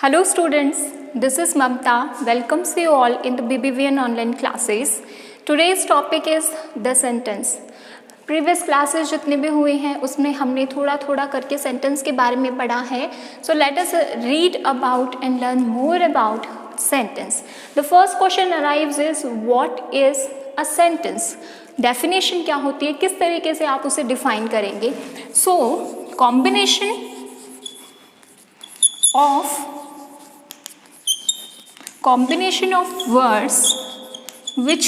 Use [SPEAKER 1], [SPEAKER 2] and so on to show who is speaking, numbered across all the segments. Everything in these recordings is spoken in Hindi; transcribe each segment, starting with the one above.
[SPEAKER 1] Hello students, this is Mamta. Welcomes you all in the BBVN online classes. Today's topic is the sentence. Previous classes जितने भी हुए हैं उसमें हमने थोड़ा थोड़ा करके सेंटेंस के बारे में पढ़ा है. So let us read about and learn more about sentence. The first question arrives is what is a sentence. Definition क्या होती है, किस तरीके से आप उसे डिफाइन करेंगे. So combination of words which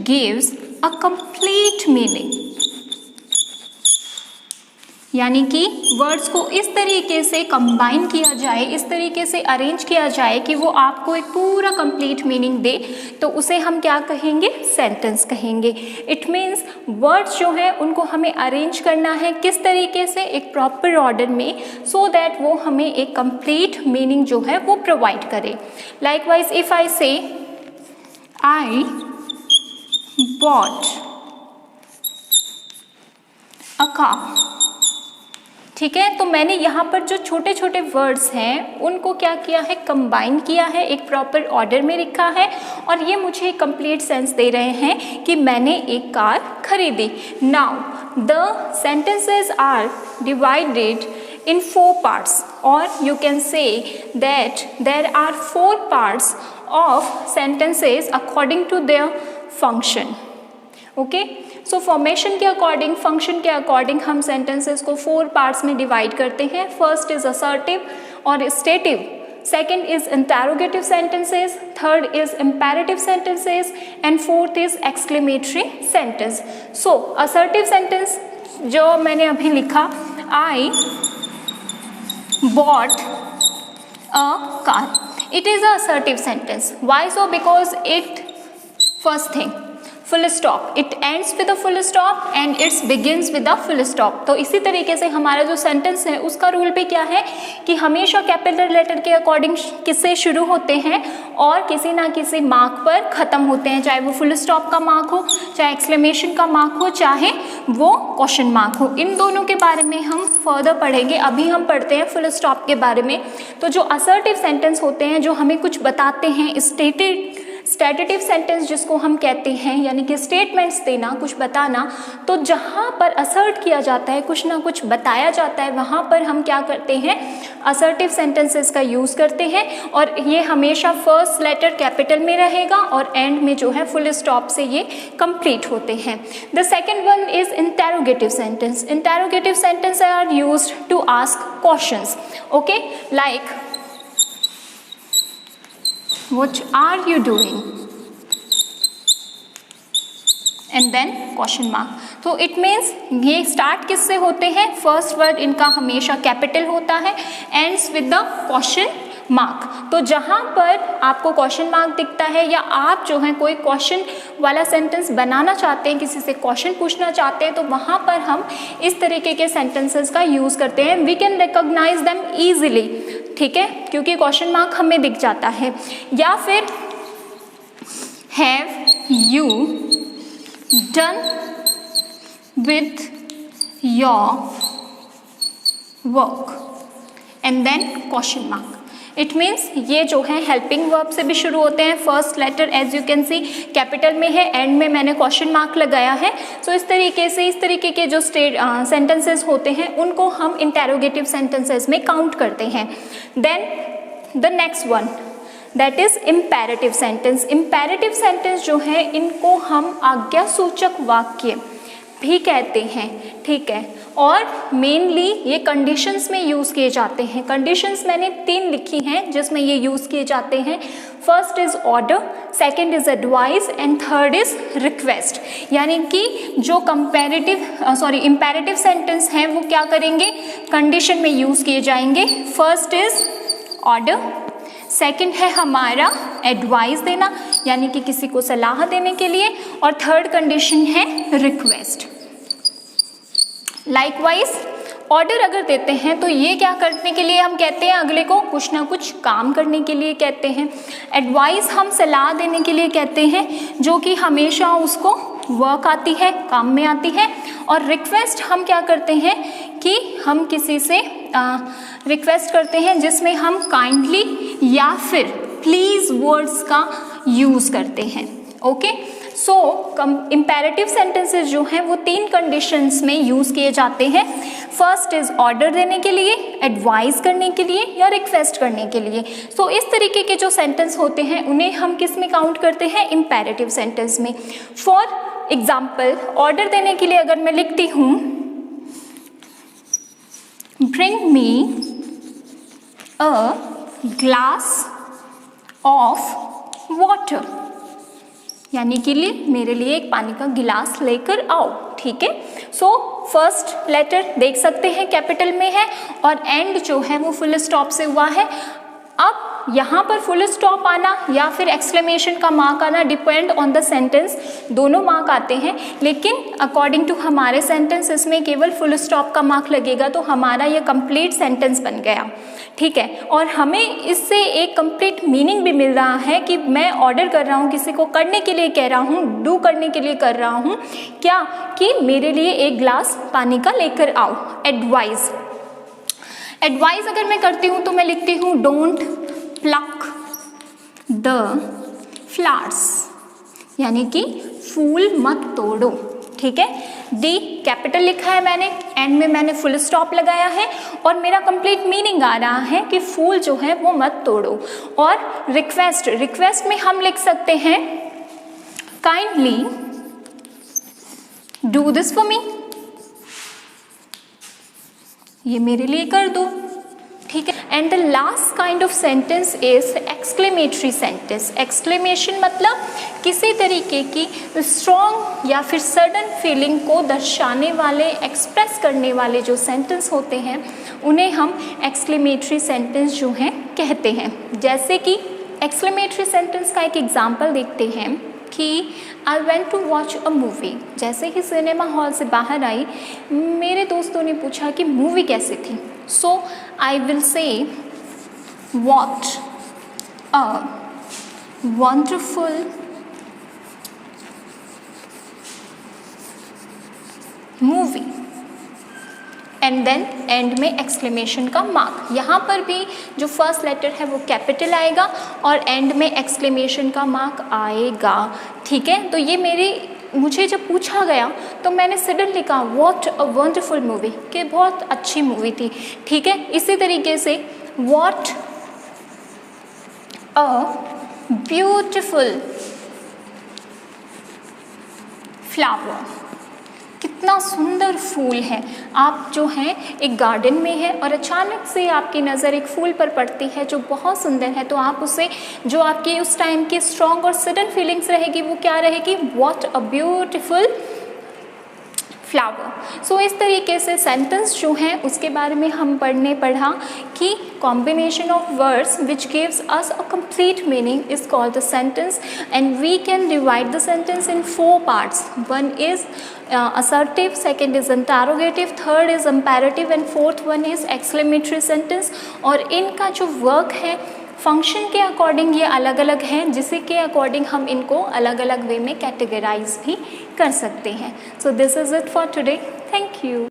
[SPEAKER 1] gives a complete meaning. यानी कि वर्ड्स को इस तरीके से कंबाइन किया जाए, इस तरीके से अरेंज किया जाए कि वो आपको एक पूरा कंप्लीट मीनिंग दे, तो उसे हम क्या कहेंगे, सेंटेंस कहेंगे. इट मीन्स वर्ड्स जो है उनको हमें अरेंज करना है किस तरीके से, एक प्रॉपर ऑर्डर में, सो दैट वो हमें एक कंप्लीट मीनिंग जो है वो प्रोवाइड करे. लाइकवाइज इफ आई से आई बॉट अ कार, ठीक है, तो मैंने यहाँ पर जो छोटे छोटे वर्ड्स हैं उनको क्या किया है, कंबाइन किया है, एक प्रॉपर ऑर्डर में लिखा है, और ये मुझे एक कंप्लीट सेंस दे रहे हैं कि मैंने एक कार खरीदी. Now the sentences are divided in 4 parts, or you can say that there are 4 parts of sentences according to their function. Okay, so formation के अकॉर्डिंग, फंक्शन के अकॉर्डिंग हम सेंटेंसेस को 4 पार्ट्स में डिवाइड करते हैं. फर्स्ट इज असर्टिव और stative, second is interrogative sentences, third is imperative sentences, and fourth is exclamatory sentence. So assertive sentence जो मैंने अभी लिखा, I bought a car, it is an assertive sentence. Why so? Because it, first thing, full stop, it ends with a full stop and it begins with a full stop. तो इसी तरीके से हमारा जो सेंटेंस है उसका रूल पे क्या है कि हमेशा कैपिटल लेटर के अकॉर्डिंग किससे शुरू होते हैं और किसी ना किसी मार्क पर ख़त्म होते हैं, चाहे वो फुल स्टॉप का मार्क हो, चाहे एक्सक्लेमेशन का मार्क हो, चाहे वो क्वेश्चन मार्क हो. इन दोनों के बारे में हम फर्दर पढ़ेंगे. अभी हम पढ़ते हैं फुल स्टॉप के बारे में. तो जो असर्टिव सेंटेंस होते हैं जो हमें कुछ बताते हैं, स्टेटिव सेंटेंस जिसको हम कहते हैं, यानी कि स्टेटमेंट्स देना, कुछ बताना, तो जहाँ पर असर्ट किया जाता है, कुछ ना कुछ बताया जाता है, वहाँ पर हम क्या करते हैं, असर्टिव सेंटेंसेस का यूज़ करते हैं. और ये हमेशा फर्स्ट लेटर कैपिटल में रहेगा और एंड में जो है फुल स्टॉप से ये कंप्लीट होते हैं. The second one is interrogative sentence. Interrogative sentence are used to ask questions. Okay, like what are you doing, and then question mark. तो इट मीन्स ये स्टार्ट किससे होते हैं, फर्स्ट वर्ड इनका हमेशा कैपिटल होता है, ends with the question mark. तो जहाँ पर आपको क्वेश्चन मार्क दिखता है या आप जो है कोई क्वेश्चन वाला सेंटेंस बनाना चाहते हैं, किसी से क्वेश्चन पूछना चाहते हैं, तो वहाँ पर हम इस तरीके के सेंटेंसेस का यूज़ करते हैं. We can recognise them easily, ठीक है, क्योंकि क्वेश्चन मार्क हमें दिख जाता है. या फिर have you done with your work, and then question mark. It means ये जो है हेल्पिंग वर्ब से भी शुरू होते हैं. First letter as you can see capital में है, एंड में मैंने क्वेश्चन मार्क लगाया है. सो इस तरीके से, इस तरीके के जो सेंटेंसेस होते हैं उनको हम इंटेरोगेटिव सेंटेंसेस में काउंट करते हैं. Then the next one, that is imperative sentence. Imperative sentence जो है इनको हम आज्ञासूचक वाक्य भी कहते हैं, ठीक है, और मेनली ये कंडीशंस में यूज़ किए जाते हैं. कंडीशंस मैंने 3 लिखी हैं जिसमें ये यूज़ किए जाते हैं. First is order, second is advice, and third is request. यानी कि जो इम्पेरेटिव सेंटेंस हैं वो क्या करेंगे, कंडीशन में यूज़ किए जाएंगे. फर्स्ट इज़ ऑर्डर, सेकंड है हमारा एडवाइस देना, यानी कि किसी को सलाह देने के लिए, और थर्ड कंडीशन है रिक्वेस्ट. लाइकवाइज ऑर्डर अगर देते हैं तो ये क्या करने के लिए हम कहते हैं, अगले को कुछ ना कुछ काम करने के लिए कहते हैं. एडवाइस हम सलाह देने के लिए कहते हैं जो कि हमेशा उसको वर्क आती है, काम में आती है. और रिक्वेस्ट हम क्या करते हैं कि हम किसी से रिक्वेस्ट करते हैं जिसमें हम काइंडली या फिर प्लीज़ वर्ड्स का यूज़ करते हैं। ओके, सो इम्पेरेटिव सेंटेंसेस जो हैं वो 3 कंडीशंस में यूज़ किए जाते हैं। फर्स्ट इज़ ऑर्डर देने के लिए, एडवाइस करने के लिए या रिक्वेस्ट करने के लिए। सो इस तरीके के जो सेंटेंस होते हैं उन्हें हम किस में काउंट करते हैं? इम्पेरेटिव सेंटेंस में। फॉर एग्जाम्पल, ऑर्डर देने के लिए अगर मैं लिखती हूँ bring me a glass of water, यानी कि मेरे लिए एक पानी का गिलास लेकर आओ। ठीक है, सो फर्स्ट लेटर देख सकते हैं कैपिटल में है और एंड जो है वो फुल स्टॉप से हुआ है। अब यहाँ पर फुल स्टॉप आना या फिर एक्सक्लेमेशन का मार्क आना डिपेंड ऑन द सेंटेंस, दोनों मार्क आते हैं, लेकिन अकॉर्डिंग टू हमारे सेंटेंस इसमें केवल फुल स्टॉप का मार्क लगेगा तो हमारा ये कंप्लीट सेंटेंस बन गया। ठीक है, और हमें इससे एक कंप्लीट मीनिंग भी मिल रहा है कि मैं ऑर्डर कर रहा हूँ, किसी को करने के लिए कह रहा हूँ, डू करने के लिए कर रहा हूँ, क्या कि मेरे लिए एक ग्लास पानी का लेकर आओ। एडवाइस, एडवाइस अगर मैं करती हूँ तो मैं लिखती हूँ डोंट प्लक द फ्लावर्स, यानी कि फूल मत तोड़ो। ठीक है, डी कैपिटल लिखा है मैंने, एंड में मैंने फुल स्टॉप लगाया है और मेरा कंप्लीट मीनिंग आ रहा है कि फूल जो है वो मत तोड़ो। और रिक्वेस्ट, रिक्वेस्ट में हम लिख सकते हैं kindly do this for me, ये मेरे लिए कर दो। ठीक है, and the last kind of sentence is exclamatory sentence. Exclamation मतलब किसी तरीके की स्ट्रॉन्ग या फिर सडन फीलिंग को दर्शाने वाले, एक्सप्रेस करने वाले जो सेंटेंस होते हैं उन्हें हम एक्सक्लेमेटरी सेंटेंस जो हैं कहते हैं। जैसे कि एक्सक्लेमेटरी सेंटेंस का एक एग्जाम्पल देखते हैं कि I went to watch a movie. जैसे ही सिनेमा हॉल से बाहर आई, मेरे दोस्तों ने पूछा कि मूवी कैसी थी। So I will say what a wonderful movie, and then end में एक्सक्लेमेशन का मार्क। यहाँ पर भी जो फर्स्ट लेटर है वो कैपिटल आएगा और एंड में एक्सक्लेमेशन का मार्क आएगा। ठीक है, तो ये मुझे जब पूछा गया तो मैंने सडनली कहा व्हाट अ वंडरफुल मूवी, कि बहुत अच्छी मूवी थी। ठीक है, इसी तरीके से व्हाट अ ब्यूटिफुल फ्लावर, कितना सुंदर फूल है। आप जो हैं एक गार्डन में है और अचानक से आपकी नज़र एक फूल पर पड़ती है जो बहुत सुंदर है, तो आप उसे, जो आपकी उस टाइम की स्ट्रॉन्ग और सडन फीलिंग्स रहेगी वो क्या रहेगी? What a beautiful flower. So इस तरीके से सेंटेंस जो हैं उसके बारे में हम पढ़ा कि combination of words which gives us a complete meaning is called the sentence, and we can divide the sentence in 4 parts. One is assertive, second is interrogative, third is imperative and fourth one is exclamatory sentence। और इनका जो वर्क है फंक्शन के अकॉर्डिंग ये अलग अलग हैं, जिसे के अकॉर्डिंग हम इनको अलग अलग वे में कैटेगराइज भी कर सकते हैं। So this is it for today, thank you.